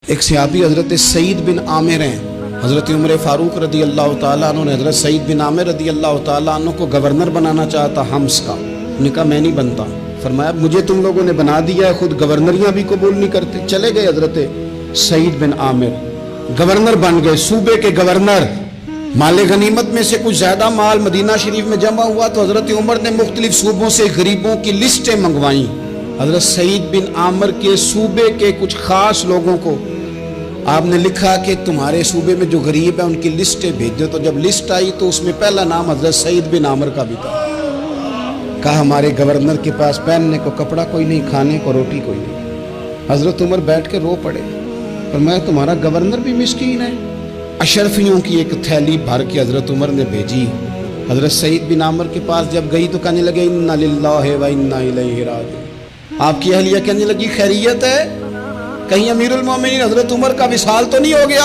ایک صحابی حضرت سعید بن عامر ہیں، حضرت عمر فاروق رضی اللہ تعالیٰ عنہ نے حضرت سعید بن عامر رضی اللہ تعالیٰ عنہ کو گورنر بنانا چاہتا حمص کا. انہوں نے کہا میں نہیں بنتا. فرمایا مجھے تم لوگوں نے بنا دیا ہے، خود گورنریاں بھی قبول نہیں کرتے. چلے گئے حضرت سعید بن عامر، گورنر بن گئے، صوبے کے گورنر. مال غنیمت میں سے کچھ زیادہ مال مدینہ شریف میں جمع ہوا تو حضرت عمر نے مختلف صوبوں سے غریبوں کی لسٹیں منگوائیں. حضرت سعید بن عامر کے صوبے کے کچھ خاص لوگوں کو آپ نے لکھا کہ تمہارے صوبے میں جو غریب ہیں ان کی لسٹیں بھیجو. تو جب لسٹ آئی تو اس میں پہلا نام حضرت سعید بن عامر کا بھی تھا. کہا ہمارے گورنر کے پاس پہننے کو کپڑا کوئی نہیں، کھانے کو روٹی کوئی نہیں. حضرت عمر بیٹھ کے رو پڑے. فرمایا تمہارا گورنر بھی مسکین ہے. اشرفیوں کی ایک تھیلی بھر کے حضرت عمر نے بھیجی. حضرت سعید بن عامر کے پاس جب گئی تو کہنے لگے انا للہ و انا الیہ راجعون. آپ کی اہلیہ کہنے لگی خیریت ہے؟ کہیں امیر المومنین حضرت عمر کا وصال تو نہیں ہو گیا؟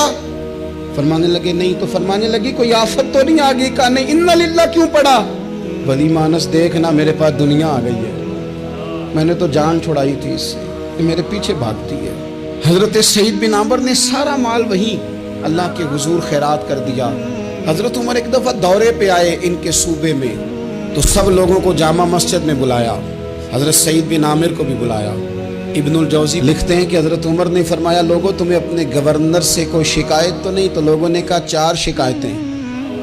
فرمانے لگے نہیں. تو فرمانے لگی کوئی آفت تو نہیں آ گئی؟ کہا نہیں. انا للہ کیوں پڑھا؟ ولی مانس دیکھنا میرے پاس دنیا آ گئی ہے، میں نے تو جان چھڑائی تھی اس سے، کہ میرے پیچھے بھاگتی ہے. حضرت سعید بن عامر نے سارا مال وہیں اللہ کے حضور خیرات کر دیا. حضرت عمر ایک دفعہ دورے پہ آئے ان کے صوبے میں تو سب لوگوں کو جامع مسجد میں بلایا، حضرت سعید بن عامر کو بھی بلایا. ابن الجوزی لکھتے ہیں کہ حضرت عمر نے فرمایا لوگوں تمہیں اپنے گورنر سے کوئی شکایت تو نہیں؟ تو لوگوں نے کہا 4 شکایتیں.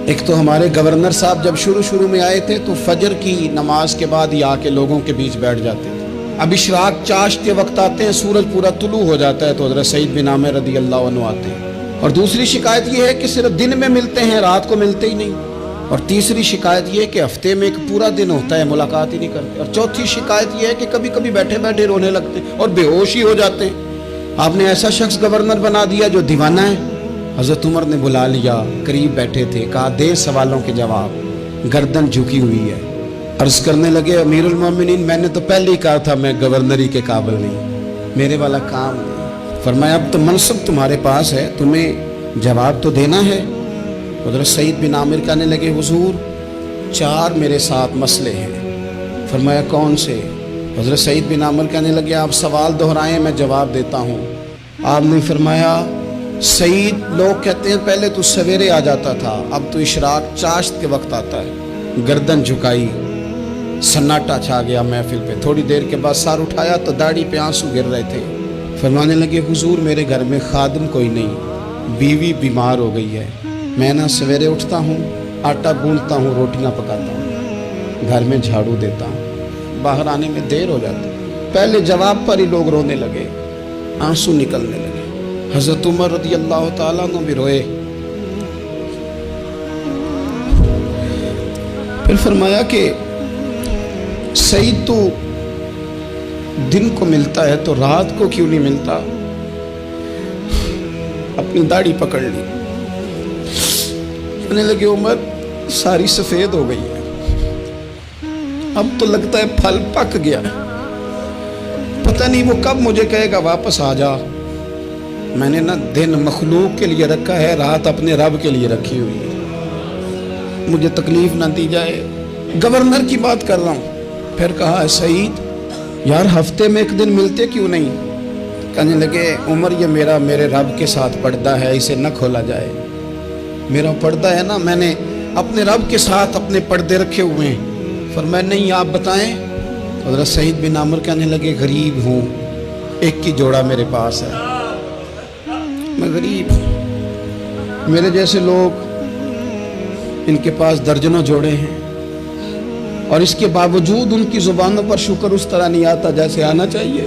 ایک تو ہمارے گورنر صاحب جب شروع میں آئے تھے تو فجر کی نماز کے بعد ہی آ کے لوگوں کے بیچ بیٹھ جاتے تھے. اب اشراق چاشت کے وقت آتے ہیں، سورج پورا طلوع ہو جاتا ہے تو حضرت سعید بن عامر رضی اللہ عنہ آتے ہیں. اور دوسری شکایت یہ ہے کہ صرف دن میں ملتے ہیں، رات کو ملتے ہی نہیں. اور تیسری شکایت یہ ہے کہ ہفتے میں ایک پورا دن ہوتا ہے ملاقات ہی نہیں کرتے. اور چوتھی شکایت یہ ہے کہ کبھی کبھی بیٹھے بیٹھے رونے لگتے اور بے ہوش ہی ہو جاتے ہیں. آپ نے ایسا شخص گورنر بنا دیا جو دیوانہ ہے. حضرت عمر نے بلا لیا، قریب بیٹھے تھے، کہا دے سوالوں کے جواب. گردن جھکی ہوئی ہے. عرض کرنے لگے امیر المومنین میں نے تو پہلے ہی کہا تھا میں گورنری کے قابل نہیں، میرے والا کام نہیں. فرمایا اب تو منصب تمہارے پاس ہے، تمہیں جواب تو دینا ہے. حضرت سعید بن عامر کہنے لگے حضور 4 میرے ساتھ مسئلے ہیں. فرمایا کون سے؟ حضرت سعید بن عامر کہنے لگے آپ سوال دہرائیں میں جواب دیتا ہوں. آپ نے فرمایا سعید لوگ کہتے ہیں پہلے تو سویرے آ جاتا تھا، اب تو اشراق چاشت کے وقت آتا ہے. گردن جھکائی، سناٹا چھا گیا محفل پہ. تھوڑی دیر کے بعد سر اٹھایا تو داڑھی پہ آنسو گر رہے تھے. فرمانے لگے حضور میرے گھر میں خادم کوئی نہیں، بیوی بیمار ہو گئی ہے. میں نہ سویرے اٹھتا ہوں، آٹا گوندتا ہوں، روٹیاں پکاتا ہوں، گھر میں جھاڑو دیتا ہوں، باہر آنے میں دیر ہو جاتی. پہلے جواب پر ہی لوگ رونے لگے، آنسو نکلنے لگے. حضرت عمر رضی اللہ تعالیٰ عنہ بھی روئے. پھر فرمایا کہ سعید تو دن کو ملتا ہے تو رات کو کیوں نہیں ملتا؟ اپنی داڑھی پکڑ لی. کہنے لگے عمر ساری سفید ہو گئی ہے، اب تو لگتا ہے پھل پک گیا ہے، پتہ نہیں وہ کب مجھے کہے گا واپس آ جا. میں نے نہ دن مخلوق کے لیے رکھا ہے، رات اپنے رب کے لیے رکھی ہوئی ہے، مجھے تکلیف نہ دی جائے. گورنر کی بات کر رہا ہوں. پھر کہا سعید یار ہفتے میں ایک دن ملتے کیوں نہیں؟ کہنے لگے عمر یہ میرے رب کے ساتھ پردہ ہے، اسے نہ کھولا جائے. میرا پردہ ہے نا، میں نے اپنے رب کے ساتھ اپنے پردے رکھے ہوئے ہیں. فرمایا نہیں آپ بتائیں. حضرت سعید بن عامر کہنے لگے غریب ہوں، ایک کی جوڑا میرے پاس ہے، میں غریب ہوں. میرے جیسے لوگ ان کے پاس درجنوں جوڑے ہیں اور اس کے باوجود ان کی زبانوں پر شکر اس طرح نہیں آتا جیسے آنا چاہیے.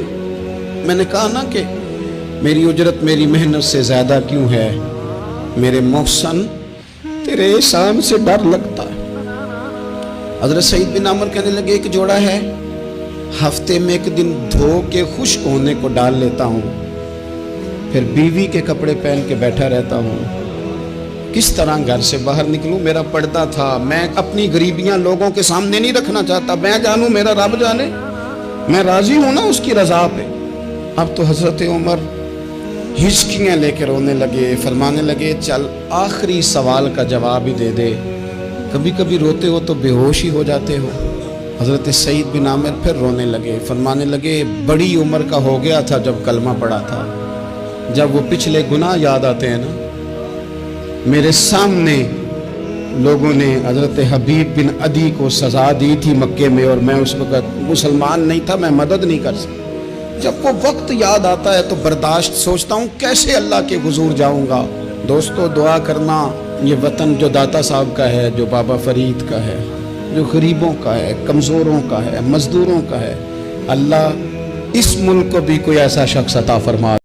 میں نے کہا نا کہ میری اجرت میری محنت سے زیادہ کیوں ہے؟ میرے محسن تیرے احسان سے ڈر لگتا ہے. حضرت سعید بن عامر کہنے لگے ایک جوڑا ہے، ہفتے میں ایک دن دھو کے خشک ہونے کو ڈال لیتا ہوں، پھر بیوی کے کپڑے پہن کے بیٹھا رہتا ہوں. کس طرح گھر سے باہر نکلوں؟ میرا پردہ تھا، میں اپنی غریبیاں لوگوں کے سامنے نہیں رکھنا چاہتا. میں جانوں میرا رب جانے، میں راضی ہوں نا اس کی رضا پہ. اب تو حضرت عمر ہچکیاں لے کے رونے لگے. فرمانے لگے چل آخری سوال کا جواب ہی دے دے، کبھی کبھی روتے ہو تو بے ہوش ہی ہو جاتے ہو. حضرت سعید بن عامر پھر رونے لگے. فرمانے لگے بڑی عمر کا ہو گیا تھا جب کلمہ پڑھا تھا، جب وہ پچھلے گناہ یاد آتے ہیں نا، میرے سامنے لوگوں نے حضرت حبیب بن عدی کو سزا دی تھی مکے میں، اور میں اس وقت مسلمان نہیں تھا، میں مدد نہیں کر سکتا۔ جب وہ وقت یاد آتا ہے تو برداشت سوچتا ہوں کیسے اللہ کے حضور جاؤں گا۔ دوستو دعا کرنا، یہ وطن جو داتا صاحب کا ہے، جو بابا فرید کا ہے، جو غریبوں کا ہے، کمزوروں کا ہے، مزدوروں کا ہے، اللہ اس ملک کو بھی کوئی ایسا شخص عطا فرما